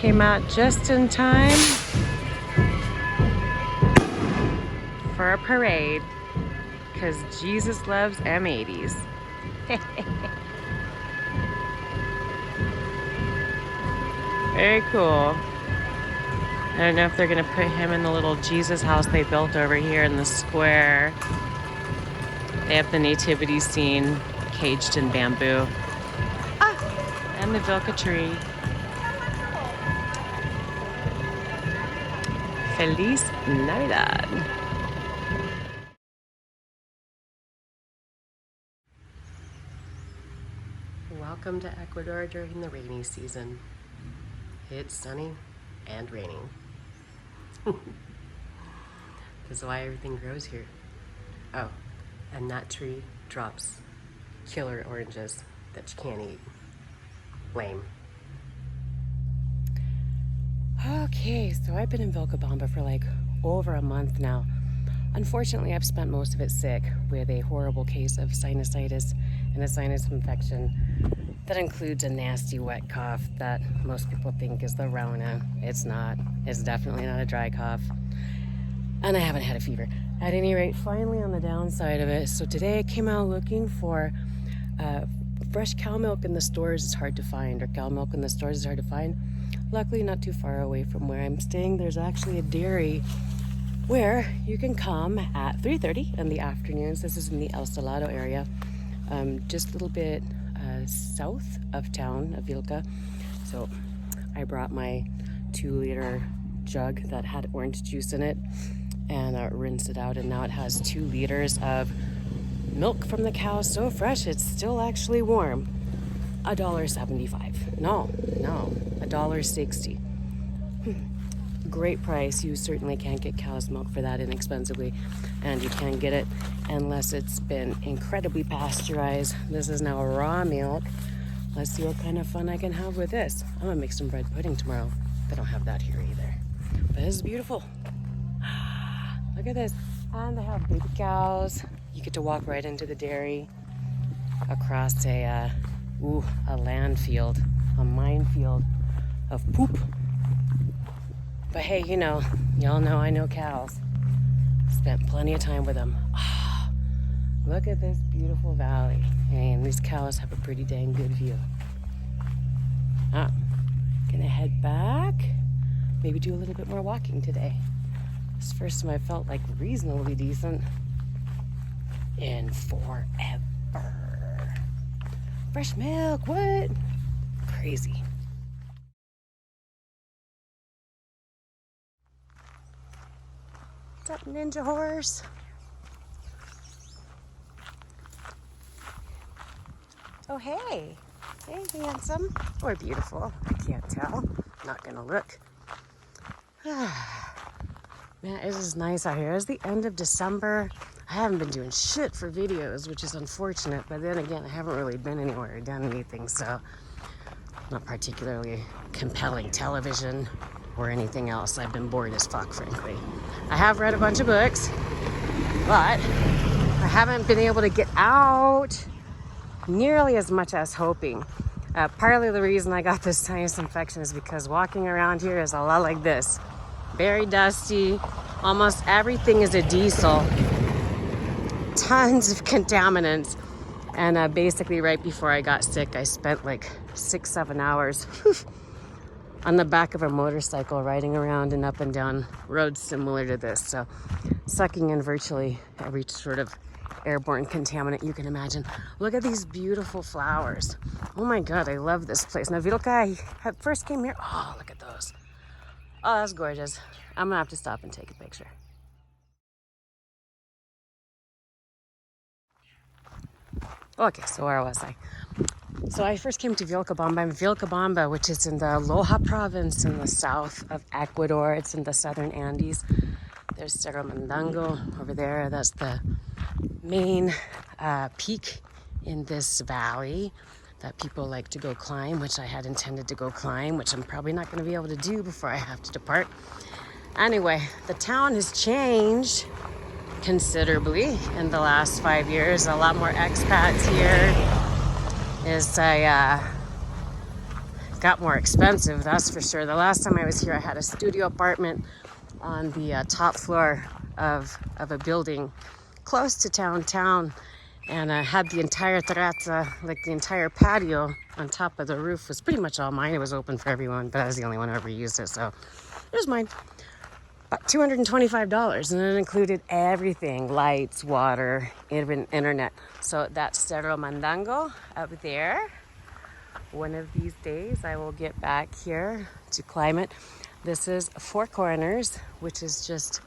came out just in time for a parade because Jesus loves M80s. Very cool. I don't know if they're gonna put him in the little Jesus house they built over here in the square. They have the nativity scene caged in bamboo. Ah, and the Vilca tree. Feliz Navidad. Welcome to Ecuador during the rainy season. It's sunny and raining. This is why everything grows here. Oh, and that tree drops killer oranges that you can't eat. Lame. Okay, so I've been in Vilcabamba for like over a month now. Unfortunately, I've spent most of it sick with a horrible case of sinusitis and a sinus infection that includes a nasty wet cough that most people think is the Rona. It's not. It's definitely not a dry cough. And I haven't had a fever. At any rate, finally on the downside of it, so today I came out looking for fresh cow milk in the stores is hard to find, or cow milk in the stores is hard to find. Luckily, not too far away from where I'm staying, there's actually a dairy where you can come at 3:30 in the afternoons. This is in the El Salado area, just a little bit south of town of Vilca. So I brought my 2-liter jug that had orange juice in it and rinsed it out, and now it has 2 liters of milk from the cow, so fresh it's still actually warm. $1.75. No, $1.60. Great price. You certainly can't get cow's milk for that inexpensively, and you can't get it unless it's been incredibly pasteurized. This is now raw milk. Let's see what kind of fun I can have with this. I'm gonna make some bread pudding tomorrow. They don't have that here either, but this is beautiful. Look at this. And they have baby cows. You get to walk right into the dairy across a land field, a minefield of poop. But hey, you know, y'all know I know cows. Spent plenty of time with them. Look at this beautiful valley. And these cows have a pretty dang good view. Gonna head back. Maybe do a little bit more walking today. This first time I felt like reasonably decent in forever. Fresh milk, what? Crazy. What's up, ninja horse? Oh, hey. Hey, handsome. Or beautiful. I can't tell. Not gonna look. Man, it is nice out here. It's the end of December. I haven't been doing shit for videos, which is unfortunate. But then again, I haven't really been anywhere or done anything, so not particularly compelling television or anything else. I've been bored as fuck, frankly. I have read a bunch of books, but I haven't been able to get out nearly as much as hoping. Partly the reason I got this sinus infection is because walking around here is a lot like this. Very dusty. Almost everything is a diesel. Tons of contaminants. And basically right before I got sick, I spent like 6-7 hours on the back of a motorcycle riding around and up and down roads similar to this. So sucking in virtually every sort of airborne contaminant you can imagine. Look at these beautiful flowers. Oh my God, I love this place. Now Vilca, I first came here. Oh, look at those. Oh, that's gorgeous. I'm gonna have to stop and take a picture. Okay, so where was I? So I first came to Vilcabamba, which is in the Loja province in the south of Ecuador. It's in the southern Andes. There's Cerro Mandango over there. That's the main peak in this valley that people like to go climb, which I had intended to go climb, which I'm probably not going to be able to do before I have to depart. Anyway, the town has changed considerably in the last 5 years. A lot more expats here. It's a got more expensive, that's for sure. The last time I was here, I had a studio apartment on the top floor of a building close to town, and I had the entire terrazza, like the entire patio on top of the roof was pretty much all mine. It was open for everyone, but I was the only one who ever used it, so it was mine. About $225, and it included everything: lights, water, even internet. So that's Cerro Mandango up there. One of these days I will get back here to climb it. This is Four Corners, which is just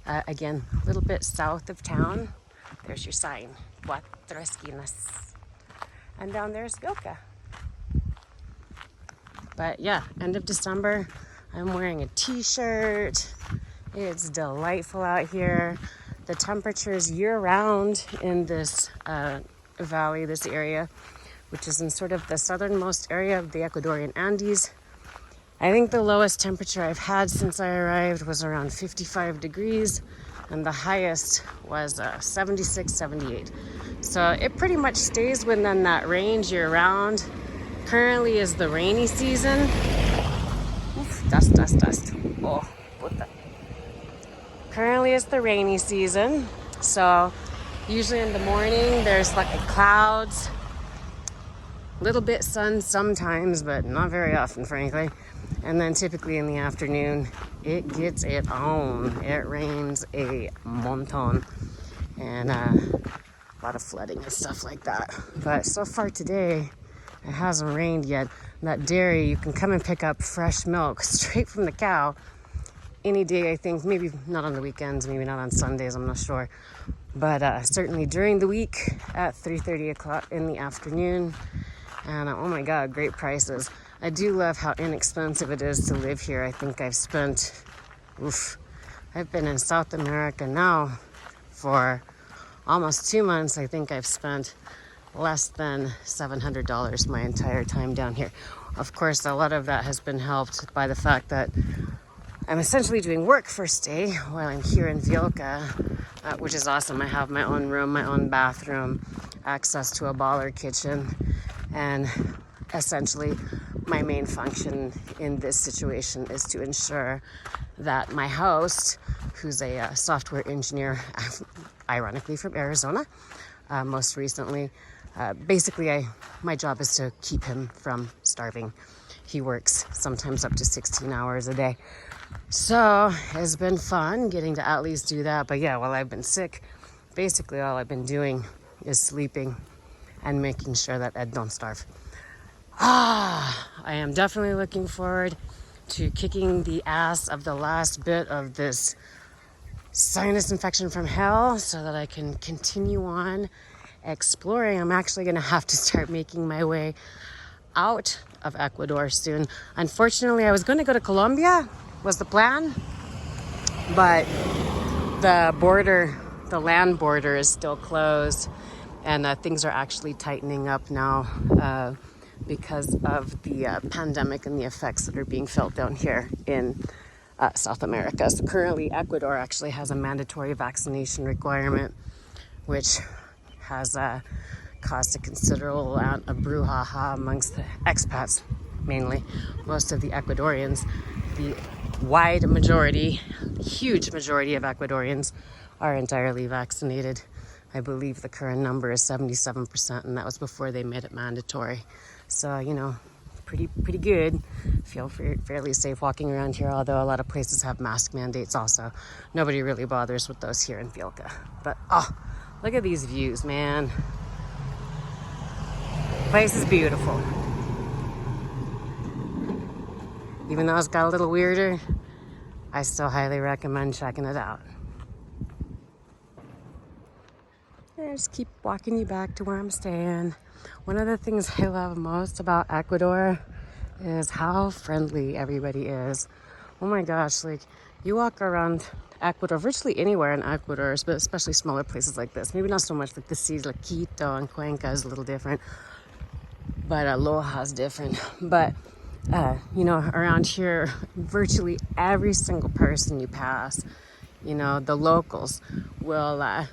again a little bit south of town. There's your sign, Cuatro Esquinas, and down there's Vilca. But yeah, end of December, I'm wearing a t-shirt. It's delightful out here. The temperatures year-round in this valley, this area, which is in sort of the southernmost area of the Ecuadorian Andes. I think the lowest temperature I've had since I arrived was around 55 degrees, and the highest was 76, 78. So it pretty much stays within that range year-round. Currently is the rainy season. Oof, dust. Oh, puta. Currently is the rainy season, so usually in the morning there's like clouds, little bit sun sometimes, but not very often, frankly. And then typically in the afternoon, it gets it on. It rains a monton, and a lot of flooding and stuff like that. But so far today, it hasn't rained yet. That dairy, you can come and pick up fresh milk straight from the cow any day, I think. Maybe not on the weekends, maybe not on Sundays, I'm not sure. But certainly during the week at 3:30 o'clock in the afternoon. And oh my God, great prices. I do love how inexpensive it is to live here. I think I've been in South America now for almost 2 months. I think I've spent less than $700 my entire time down here. Of course, a lot of that has been helped by the fact that I'm essentially doing work first day while I'm here in Vilca, which is awesome. I have my own room, my own bathroom, access to a baller kitchen, and essentially my main function in this situation is to ensure that my host, who's a software engineer, ironically from Arizona, most recently, basically my job is to keep him from starving. He works sometimes up to 16 hours a day. So it's been fun getting to at least do that. But yeah, while I've been sick, basically all I've been doing is sleeping and making sure that Ed don't starve. I am definitely looking forward to kicking the ass of the last bit of this sinus infection from hell so that I can continue on exploring. I'm actually going to have to start making my way out of Ecuador soon. Unfortunately, I was going to go to Colombia, was the plan, but the land border is still closed, and things are actually tightening up now because of the pandemic and the effects that are being felt down here in South America. So currently, Ecuador actually has a mandatory vaccination requirement, which has caused a considerable amount of brouhaha amongst the expats, mainly. Most of the Ecuadorians, the wide majority, huge majority of Ecuadorians are entirely vaccinated. I believe the current number is 77%, and that was before they made it mandatory. So, you know, pretty good. Feel fairly safe walking around here, although a lot of places have mask mandates also. Nobody really bothers with those here in Vilca. But, look at these views, man. Place is beautiful. Even though it's got a little weirder, I still highly recommend checking it out. And I just keep walking you back to where I'm staying. One of the things I love most about Ecuador is how friendly everybody is. Oh my gosh, like you walk around Ecuador, virtually anywhere in Ecuador, but especially smaller places like this. Maybe not so much like the cities like Quito and Cuenca is a little different, but Loja is different. But you know, around here, virtually every single person you pass, you know, the locals will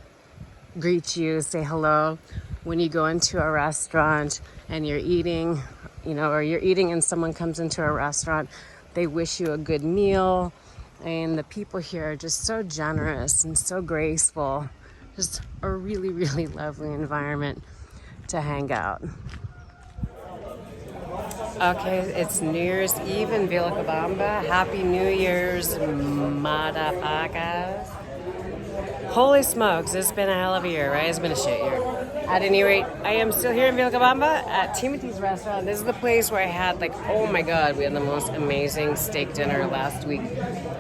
greet you, say hello. When you go into a restaurant and you're eating you know, or you're eating and someone comes into a restaurant, they wish you a good meal. And the people here are just so generous and so graceful. Just a really, really lovely environment to hang out. Okay, it's New Year's Eve in Vilcabamba. Happy New Year's, motherfuckers. Holy smokes, it's been a hell of a year, right? It's been a shit year. At any rate, I am still here in Vilcabamba at Timothy's restaurant. This is the place where I had, like, oh my god, we had the most amazing steak dinner last week.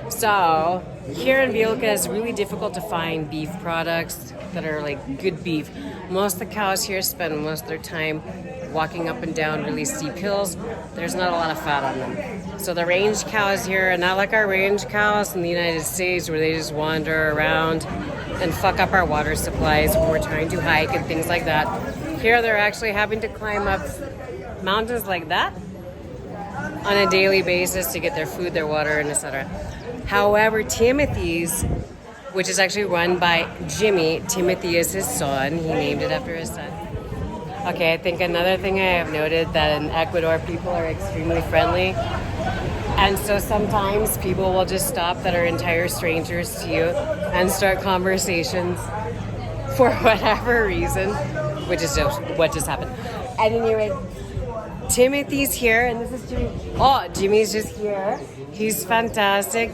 So, here in Vilca, it's really difficult to find beef products that are, like, good beef. Most of the cows here spend most of their time walking up and down really steep hills. There's not a lot of fat on them. So the range cows here are not like our range cows in the United States where they just wander around and fuck up our water supplies when we're trying to hike and things like that. Here they're actually having to climb up mountains like that on a daily basis to get their food, their water, and etc. However, Timothy's, which is actually run by Jimmy, Timothy is his son, he named it after his son. Okay, I think another thing I have noted that in Ecuador, people are extremely friendly. And so sometimes people will just stop that are entire strangers to you and start conversations for whatever reason, which is just what just happened. At any rate, Timothy's here, and this is Jimmy. Oh, Jimmy's just here. He's fantastic.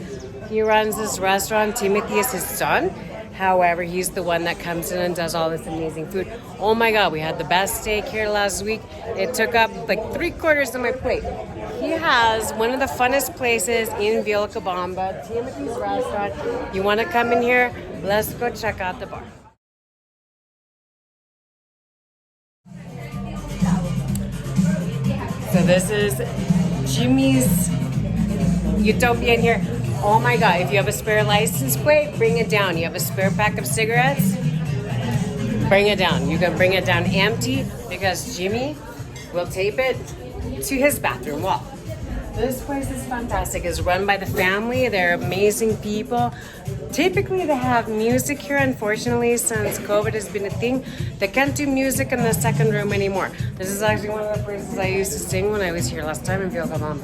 He runs this restaurant. Timothy is his son. However, he's the one that comes in and does all this amazing food. Oh my God, we had the best steak here last week. It took up like 3/4 of my plate. He has one of the funnest places in Vilcabamba, Timothy's restaurant. You want to come in here? Let's go check out the bar. So this is Jimmy's Utopia in here. Oh my God, if you have a spare license plate, bring it down. You have a spare pack of cigarettes, bring it down. You can bring it down empty because Jimmy will tape it to his bathroom wall. This place is fantastic. It's run by the family. They're amazing people. Typically, they have music here. Unfortunately, since COVID has been a thing, they can't do music in the second room anymore. This is actually one of the places I used to sing when I was here last time in Vilcabamba.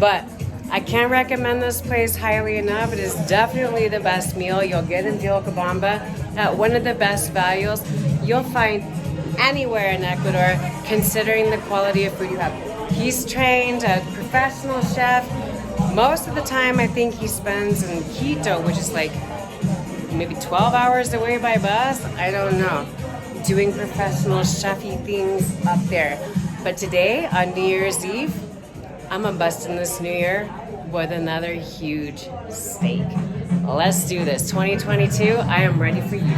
But I can't recommend this place highly enough. It is definitely the best meal you'll get in Vilcabamba at one of the best values you'll find anywhere in Ecuador, considering the quality of food you have. He's trained, a professional chef. Most of the time, I think he spends in Quito, which is like maybe 12 hours away by bus. I don't know, doing professional chefy things up there. But today, on New Year's Eve, I'm a bust in this new year with another huge steak. Let's do this. 2022, I am ready for you.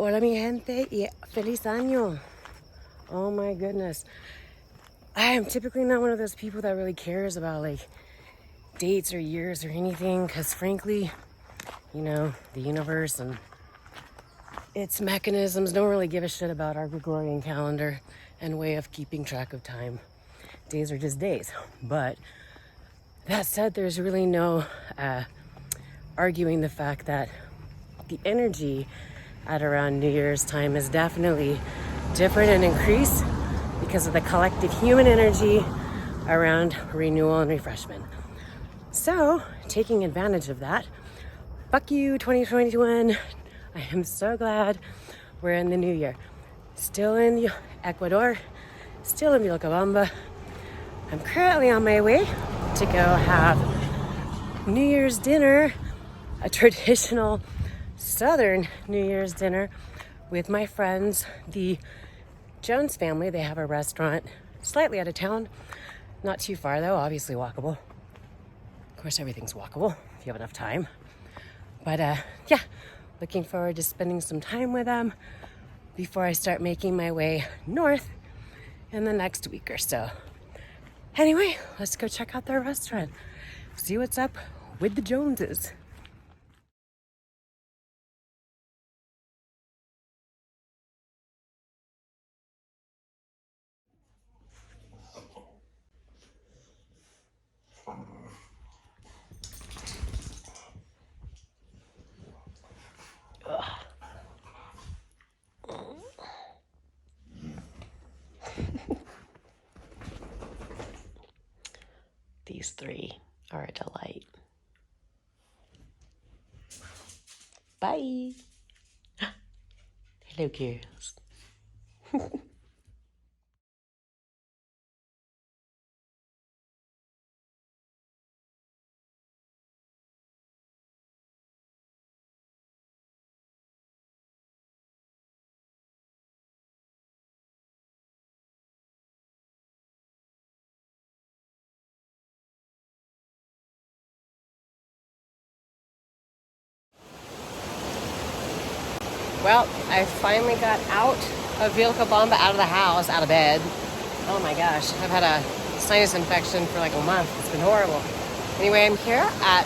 Hola mi gente y feliz año. Oh my goodness. I am typically not one of those people that really cares about like dates or years or anything, because frankly, you know, the universe and its mechanisms don't really give a shit about our Gregorian calendar and way of keeping track of time. Days are just days. But that said, there's really no arguing the fact that the energy at around New Year's time is definitely different and increased because of the collective human energy around renewal and refreshment. So, taking advantage of that, fuck you 2021. I am so glad we're in the new year. Still in Ecuador, still in Vilcabamba. I'm currently on my way to go have New Year's dinner, a traditional Southern New Year's dinner with my friends, the Jones family. They have a restaurant slightly out of town, not too far though, obviously walkable. Of course, everything's walkable if you have enough time. But yeah, looking forward to spending some time with them before I start making my way north in the next week or so. Anyway, let's go check out their restaurant, see what's up with the Joneses. These three are a delight. Bye. Hello, girls. Well, I finally got out of Vilcabamba, out of the house, out of bed. Oh my gosh, I've had a sinus infection for like a month. It's been horrible. Anyway, I'm here at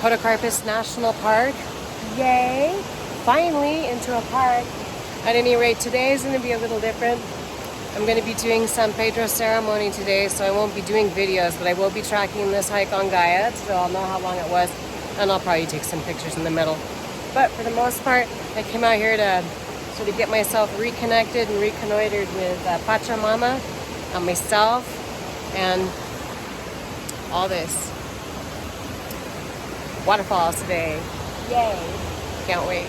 Podocarpus National Park. Yay! Finally into a park. At any rate, today is going to be a little different. I'm going to be doing San Pedro ceremony today, so I won't be doing videos, but I will be tracking this hike on Gaia, so I'll know how long it was, and I'll probably take some pictures in the middle. But for the most part, I came out here to sort of get myself reconnected and reconnoitered with Pachamama, myself, and all this waterfalls today. Yay! Can't wait.